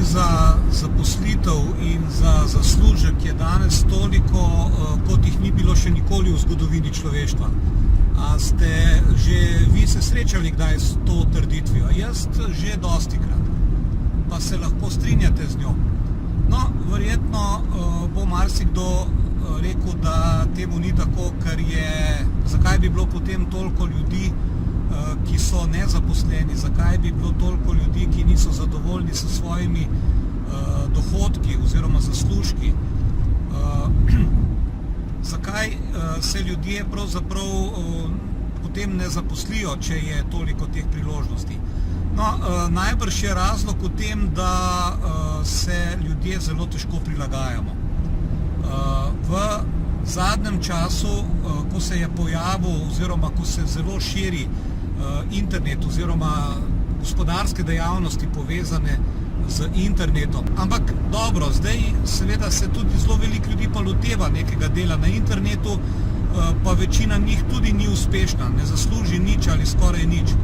za zaposlitev in za zaslužek je danes toliko, kot jih ni bilo še nikoli v zgodovini človeštva. A ste že vi se srečali kdaj s to trditvijo? Jaz že dostikrat, pa se lahko strinjate z njo. No, verjetno bo marsikdo rekel, da temu ni tako, ker je, zakaj bi bilo potem toliko ljudi, ki so nezaposleni, zakaj bi bilo toliko ljudi, ki niso zadovoljni s svojimi dohodki oziroma zaslužki. Zakaj se ljudje pravzaprav potem ne zaposlijo, če je toliko teh priložnosti? No, najbrž je razlog v tem, da se ljudje zelo težko prilagajamo. V zadnjem času, ko se je pojavil oziroma ko se zelo širi internet oziroma gospodarske dejavnosti povezane z internetom. Ampak dobro, zdaj seveda se tudi zelo veliko ljudi pa loteva nekega dela na internetu, pa večina njih tudi ni uspešna, ne zasluži nič ali skoraj nič.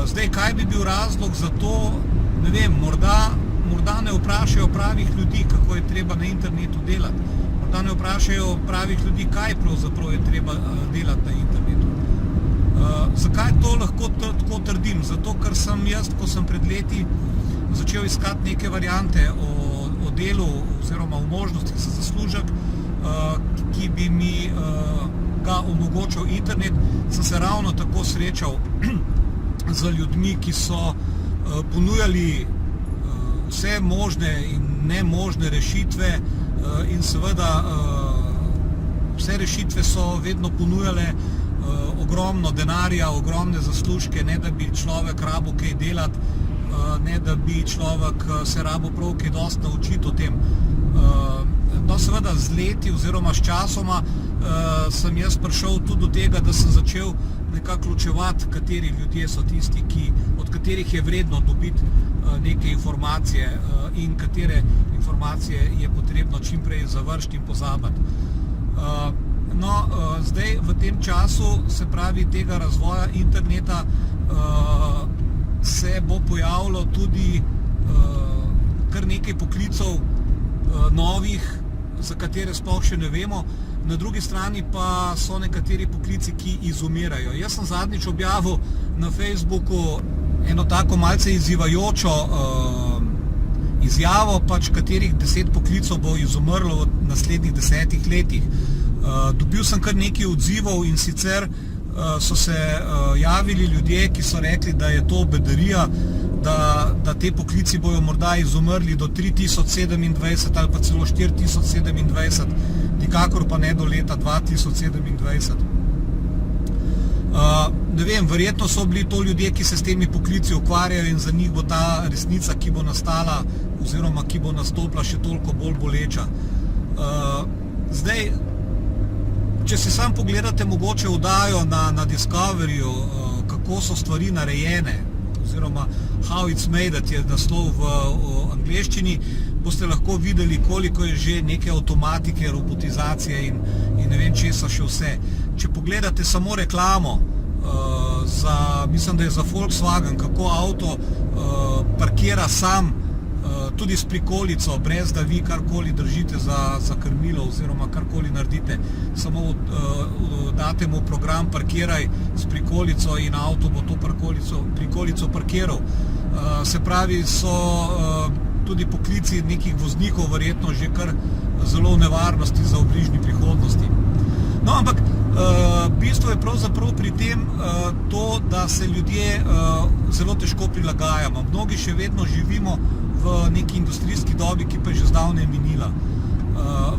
Zdaj, kaj bi bil razlog za to, ne vem, morda ne vprašajo pravih ljudi, kako je treba na internetu delati. Morda ne vprašajo pravih ljudi, kaj pravzaprav je treba delati na internetu. Zakaj to lahko tako trdim? Zato, ker sem jaz, ko sem pred leti začel iskati neke variante o delu oziroma o možnostih za zaslužek, ki bi mi ga omogočal internet, sem se ravno tako srečal z ljudmi, ki so ponujali vse možne in nemožne rešitve in seveda vse rešitve so vedno ponujale ogromno denarja, ogromne zaslužke, ne da bi človek rabil kaj delati, ne da bi človek se rabil prav kaj dosti naučiti o tem. No, seveda z leti oziroma s časoma sem jaz prišel tudi do tega, da sem začel nekako ločevati, kateri ljudje so tisti, od katerih je vredno dobiti neke informacije in katere informacije je potrebno čimprej završiti in pozabiti. No, zdaj v tem času, se pravi tega razvoja interneta, se bo pojavilo tudi kar nekaj poklicev novih, za katere sploh še ne vemo. Na drugi strani pa so nekateri poklici, ki izumirajo. Jaz sem zadnjič objavil na Facebooku eno tako malce izzivajočo izjavo, pač katerih 10 poklicov bo izumrlo v naslednjih 10 letih. Dobil sem kar nekaj odzivov in sicer so se javili ljudje, ki so rekli, da je to bedarija, da te poklici bojo morda izumrli do 3027 ali pa celo 4027, nikakor pa ne do leta 2027. Ne vem, verjetno so bili to ljudje, ki se s temi poklici ukvarjajo in za njih bo ta resnica, ki bo nastala oziroma ki bo nastopila, še toliko bolj boleča. Zdaj, če si sam pogledate mogoče oddajo na Discoveryju, kako so stvari narejene, oziroma How It's Made, je naslov v angleščini, boste lahko videli, koliko je že neke avtomatike, robotizacije in ne vem česa še vse. Če pogledate samo reklamo, mislim, da je za Volkswagen, kako avto parkira sam, tudi s prikolico, brez da vi karkoli držite za krmilo oziroma karkoli naredite, samo date mu program parkiraj s prikolico in avto bo to prikolico parkiral. Se pravi, so tudi poklici nekih voznikov verjetno že kar zelo v nevarnosti za v bližnji prihodnosti. No, ampak bistvo je pravzaprav pri tem to, da se ljudje zelo težko prilagajamo. Mnogi še vedno živimo v neki industrijski dobi, ki pa je že zdavnaj minila.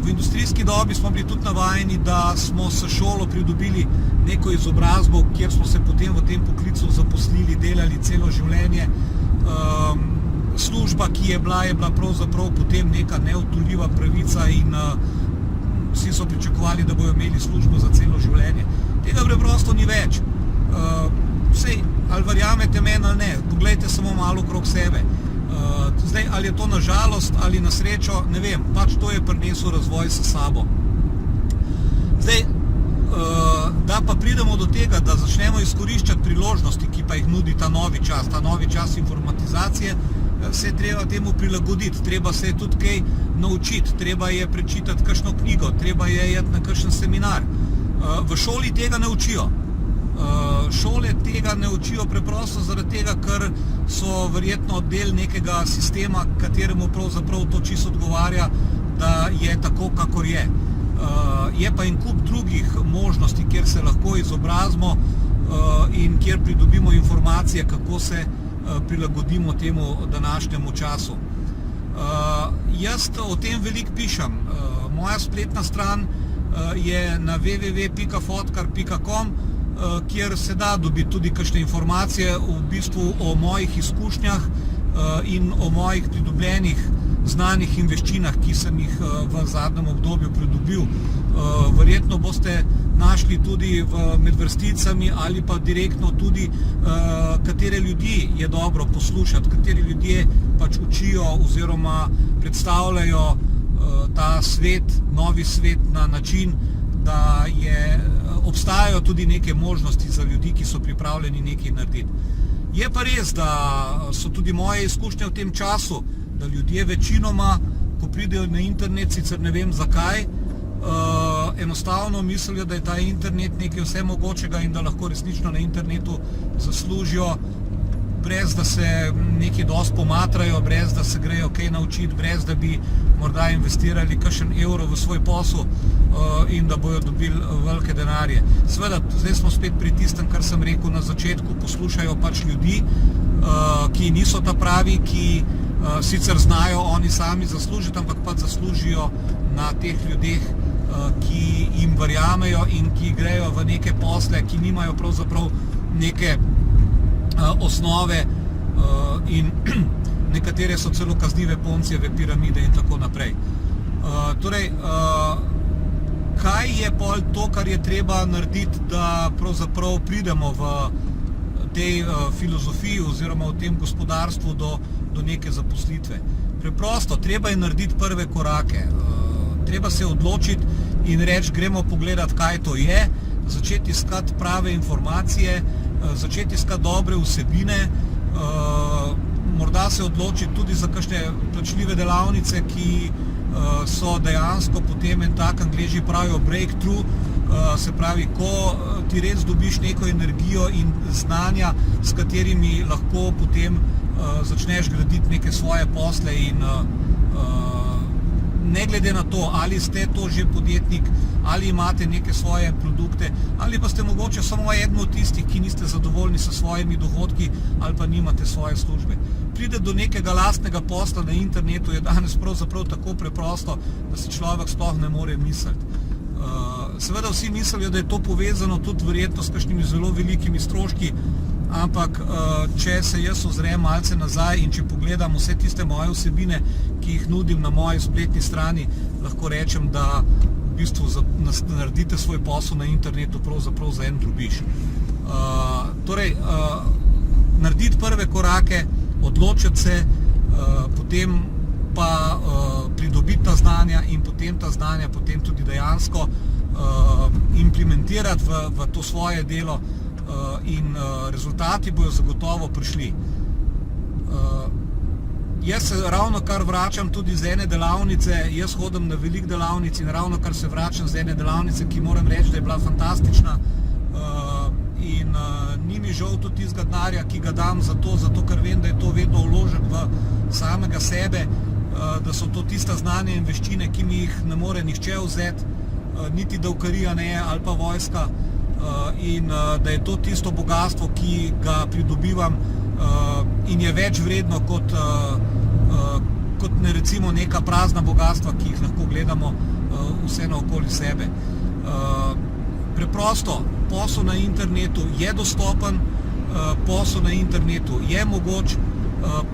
V industrijski dobi smo bili tudi navajeni, da smo s šolo pridobili neko izobrazbo, kjer smo se potem v tem poklicu zaposlili, delali celo življenje. Služba, ki je bila pravzaprav potem neka neodtujljiva pravica in vsi so pričakovali, da bojo imeli službo za celo življenje. Tega preprosto ni več. Sej, ali verjamete meni ali ne, poglejte samo malo okrog sebe. Zdaj, ali je to na žalost ali na srečo, ne vem, pač to je prinesel razvoj s sabo. Zdaj, da pa pridemo do tega, da začnemo izkoriščati priložnosti, ki pa jih nudi ta novi čas informatizacije, se je treba temu prilagoditi, treba se je tudi kaj naučiti, treba je prečitati kakšno knjigo, treba je iti na kakšen seminar. V šoli tega ne učijo. Šole tega ne učijo preprosto zaradi tega, ker so verjetno del nekega sistema, kateremu pravzaprav to čisto odgovarja, da je tako, kakor je. Je pa en kup drugih možnosti, kjer se lahko izobrazimo in kjer pridobimo informacije, kako se prilagodimo temu današnjemu času. Jaz o tem veliko pišem. Moja spletna stran je na www.fotkar.com, kjer se da dobiti tudi kakšne informacije v bistvu o mojih izkušnjah in o mojih pridobljenih znanjih in veščinah, ki sem jih v zadnjem obdobju pridobil. Verjetno boste našli tudi med vrsticami ali pa direktno tudi, katere ljudi je dobro poslušati, kateri ljudje pač učijo oziroma predstavljajo ta svet, novi svet na način, da obstajajo tudi neke možnosti za ljudi, ki so pripravljeni nekaj narediti. Je pa res, da so tudi moje izkušnje v tem času, da ljudje večinoma, ko pridejo na internet, sicer ne vem zakaj, enostavno mislijo, da je ta internet nekaj vsemogočega in da lahko resnično na internetu zaslužijo, brez da se nekaj dosti pomatrajo, brez da se grejo kaj naučiti, brez da bi morda investirali kakšen evro v svoj posel in da bojo dobili velike denarje. Seveda, zdaj smo spet pri tistem, kar sem rekel na začetku, poslušajo pač ljudi, ki niso ta pravi, ki sicer znajo oni sami zaslužiti, ampak pa zaslužijo na teh ljudeh, ki jim verjamejo in ki grejo v neke posle, ki nimajo pravzaprav neke osnove in nekatere so celo kaznive Poncijeve piramide in tako naprej. Torej, kaj je pol to, kar je treba narediti, da pravzaprav pridemo v tej filozofiji oziroma v tem gospodarstvu do neke zaposlitve? Preprosto, treba je narediti prve korake. Treba se odločiti in reči, gremo pogledati, kaj to je, začeti iskati prave informacije, začeti iskati dobre vsebine, morda se odločiti tudi za kakšne plačljive delavnice, ki so dejansko potem en tak, Angleži pravijo breakthrough, se pravi, ko ti res dobiš neko energijo in znanja, s katerimi lahko potem začneš graditi neke svoje posle in ne glede na to, ali ste to že podjetnik, ali imate neke svoje produkte, ali pa ste mogoče samo eden od tistih, ki niste zadovoljni s svojimi dohodki ali pa nimate svoje službe. Pride do nekega lastnega posla na internetu je danes pravzaprav tako preprosto, da si človek sploh ne more misliti. Seveda vsi mislijo, da je to povezano tudi verjetno s kakšnimi zelo velikimi stroški, ampak če se jaz ozrem malce nazaj in če pogledam vse tiste moje vsebine, ki jih nudim na moji spletni strani, lahko rečem, da v bistvu naredite svoj posel na internetu pravzaprav za en drobiž. Torej, narediti prve korake, odločiti se, potem pa pridobiti ta znanja in potem ta znanja potem tudi dejansko implementirati v to svoje delo in rezultati bojo zagotovo prišli. Jaz se ravno kar vračam tudi z ene delavnice, jaz hodim na veliko delavnic in ravno kar se vračam z ene delavnice, ki moram reči, da je bila fantastična in ni mi žal tudi tistega denarja, ki ga dam zato ker vem, da je to vedno vložek v samega sebe, da so to tista znanja in veščine, ki mi jih ne more nihče vzeti, niti davkarija ne ali pa vojska, in da je to tisto bogatstvo, ki ga pridobivam in je več vredno kot ne recimo neka prazna bogatstva, ki jih lahko gledamo vse naokoli sebe. Preprosto, posel na internetu je dostopen, posel na internetu je mogoč,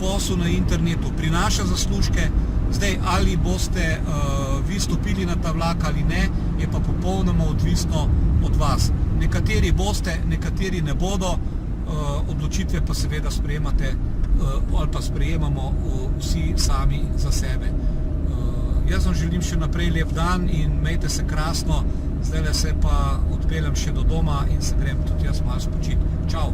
posel na internetu prinaša zaslužke. Zdaj, ali boste vi stopili na ta vlak ali ne, je pa popolnoma odvisno od vas. Nekateri boste, nekateri ne bodo, odločitve pa seveda sprejemate ali pa sprejemamo vsi sami za sebe. Jaz vam želim še naprej lep dan in imejte se krasno, zdajle se pa odpeljem še do doma in se grem tudi jaz malo spočiti. Čau!